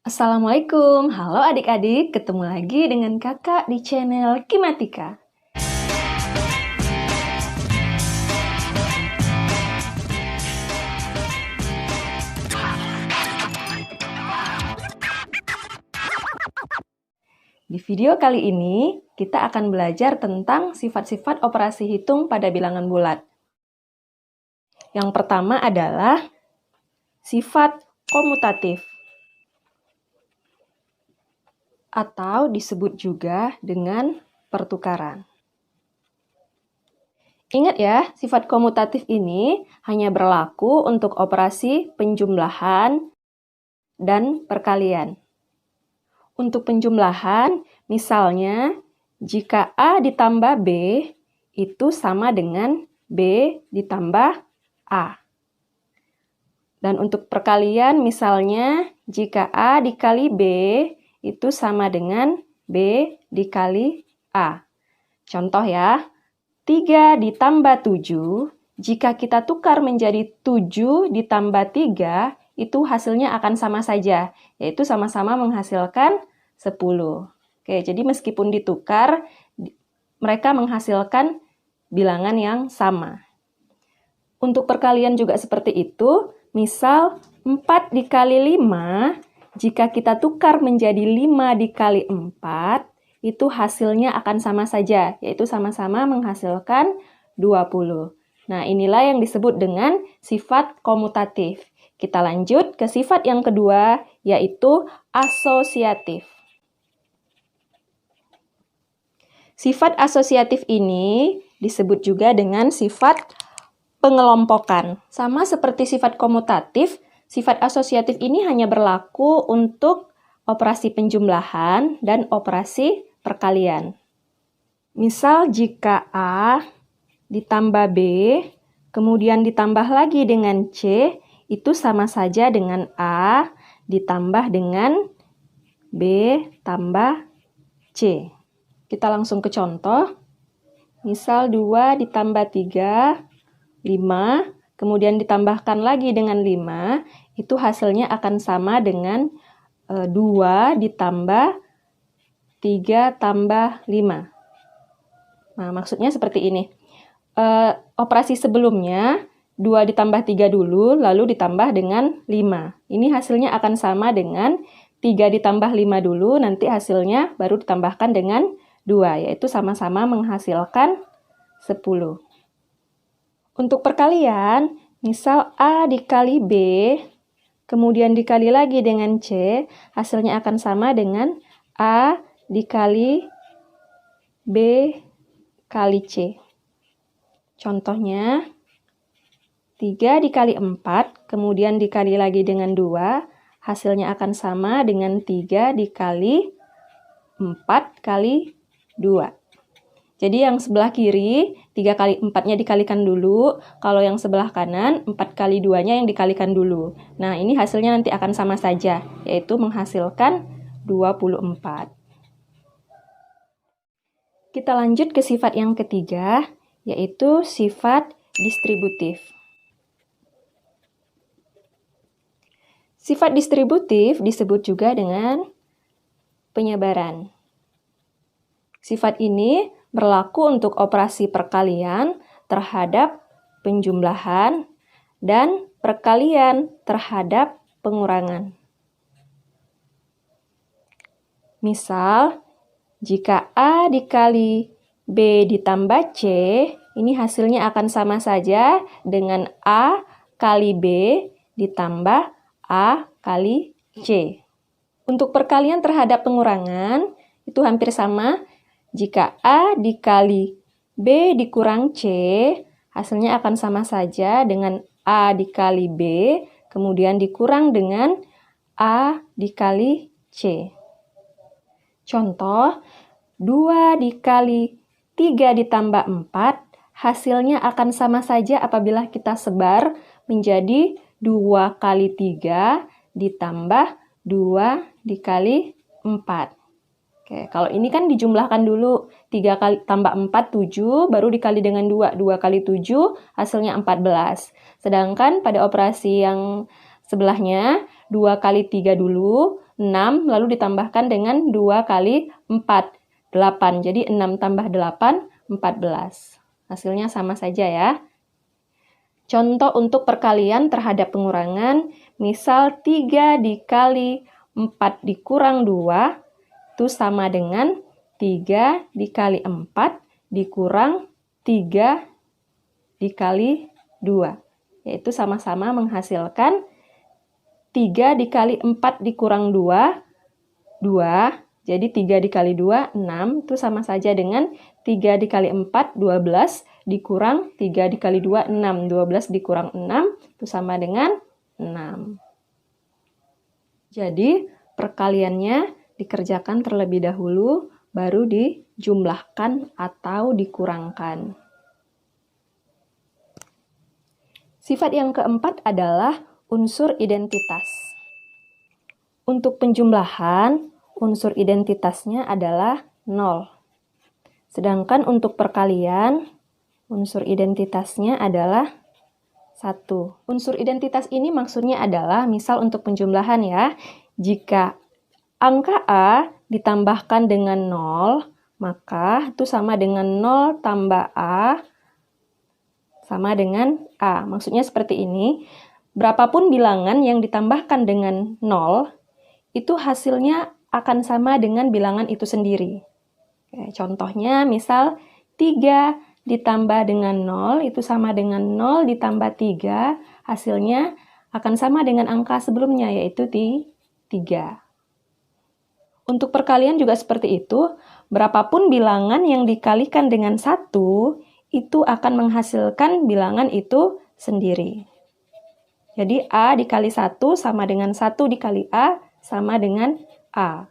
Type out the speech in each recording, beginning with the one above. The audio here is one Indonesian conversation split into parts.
Assalamualaikum, halo adik-adik, ketemu lagi dengan kakak di channel Kimatika. Di video kali ini, kita akan belajar tentang sifat-sifat operasi hitung pada bilangan bulat. Yang pertama adalah sifat komutatif, atau disebut juga dengan pertukaran. Ingat ya, sifat komutatif ini hanya berlaku untuk operasi penjumlahan dan perkalian. Untuk penjumlahan, misalnya, jika A ditambah B, itu sama dengan B ditambah A. Dan untuk perkalian, misalnya, jika A dikali B, itu sama dengan B dikali A. Contoh ya, 3 ditambah 7, jika kita tukar menjadi 7 ditambah 3, itu hasilnya akan sama saja, yaitu sama-sama menghasilkan 10. Oke, jadi meskipun ditukar, mereka menghasilkan bilangan yang sama. Untuk perkalian juga seperti itu, misal 4 dikali 5, jika kita tukar menjadi 5 dikali 4, itu hasilnya akan sama saja, yaitu sama-sama menghasilkan 20. Nah, inilah yang disebut dengan sifat komutatif. Kita lanjut ke sifat yang kedua, yaitu asosiatif. Sifat asosiatif ini disebut juga dengan sifat pengelompokan. Sama seperti sifat komutatif, sifat asosiatif ini hanya berlaku untuk operasi penjumlahan dan operasi perkalian. Misal jika A ditambah B, kemudian ditambah lagi dengan C, itu sama saja dengan A ditambah dengan B tambah C. Kita langsung ke contoh. Misal 2 ditambah 3, 5, kemudian ditambahkan lagi dengan 5, itu hasilnya akan sama dengan 2 ditambah 3 tambah 5. Nah, maksudnya seperti ini. Operasi sebelumnya, 2 ditambah 3 dulu, lalu ditambah dengan 5. Ini hasilnya akan sama dengan 3 ditambah 5 dulu, nanti hasilnya baru ditambahkan dengan 2, yaitu sama-sama menghasilkan 10. Untuk perkalian, misal A dikali B, kemudian dikali lagi dengan C, hasilnya akan sama dengan A dikali B kali C. Contohnya, 3 dikali 4, kemudian dikali lagi dengan 2, hasilnya akan sama dengan 3 dikali 4 kali 2. Jadi yang sebelah kiri, 3 kali 4-nya dikalikan dulu. Kalau yang sebelah kanan, 4 kali 2-nya yang dikalikan dulu. Nah, ini hasilnya nanti akan sama saja, yaitu menghasilkan 24. Kita lanjut ke sifat yang ketiga, yaitu sifat distributif. Sifat distributif disebut juga dengan penyebaran. Sifat ini berlaku untuk operasi perkalian terhadap penjumlahan dan perkalian terhadap pengurangan. Misal, jika A dikali B ditambah C, ini hasilnya akan sama saja dengan A kali B ditambah A kali C. Untuk perkalian terhadap pengurangan, itu hampir sama. Jika A dikali B dikurang C, hasilnya akan sama saja dengan A dikali B, kemudian dikurang dengan A dikali C. Contoh, 2 dikali 3 ditambah 4, hasilnya akan sama saja apabila kita sebar menjadi 2 kali 3 ditambah 2 dikali 4. Oke, kalau ini kan dijumlahkan dulu, 3 kali tambah 4, 7, baru dikali dengan 2. 2 kali 7, hasilnya 14. Sedangkan pada operasi yang sebelahnya, 2 kali 3 dulu, 6, lalu ditambahkan dengan 2 kali 4, 8. Jadi 6 tambah 8, 14. Hasilnya sama saja ya. Contoh untuk perkalian terhadap pengurangan, misal 3 dikali 4 dikurang 2, itu sama dengan 3 dikali 4 dikurang 3 dikali 2. Yaitu sama-sama menghasilkan 3 dikali 4 dikurang 2, 2. Jadi 3 dikali 2, 6. Itu sama saja dengan 3 dikali 4, 12. Dikurang 3 dikali 2, 6. 12 dikurang 6, itu sama dengan 6. Jadi, perkaliannya dikerjakan terlebih dahulu, baru dijumlahkan atau dikurangkan. Sifat yang keempat adalah unsur identitas. Untuk penjumlahan, unsur identitasnya adalah 0. Sedangkan untuk perkalian, unsur identitasnya adalah 1. Unsur identitas ini maksudnya adalah, misal untuk penjumlahan ya, jika angka A ditambahkan dengan 0, maka itu sama dengan 0 tambah A sama dengan A. Maksudnya seperti ini, berapapun bilangan yang ditambahkan dengan 0, itu hasilnya akan sama dengan bilangan itu sendiri. Contohnya, misal 3 ditambah dengan 0, itu sama dengan 0 ditambah 3, hasilnya akan sama dengan angka sebelumnya, yaitu 3. Untuk perkalian juga seperti itu, berapapun bilangan yang dikalikan dengan 1, itu akan menghasilkan bilangan itu sendiri. Jadi A dikali 1 sama dengan 1 dikali A sama dengan A.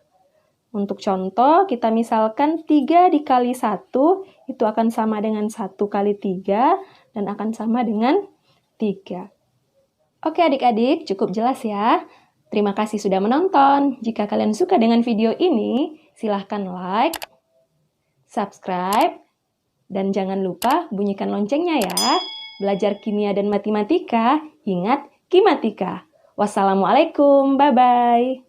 Untuk contoh, kita misalkan 3 dikali 1 itu akan sama dengan 1 kali 3 dan akan sama dengan 3. Oke adik-adik, cukup jelas ya. Terima kasih sudah menonton. Jika kalian suka dengan video ini, silahkan like, subscribe, dan jangan lupa bunyikan loncengnya ya. Belajar kimia dan matematika, ingat Kimatika. Wassalamualaikum, bye-bye.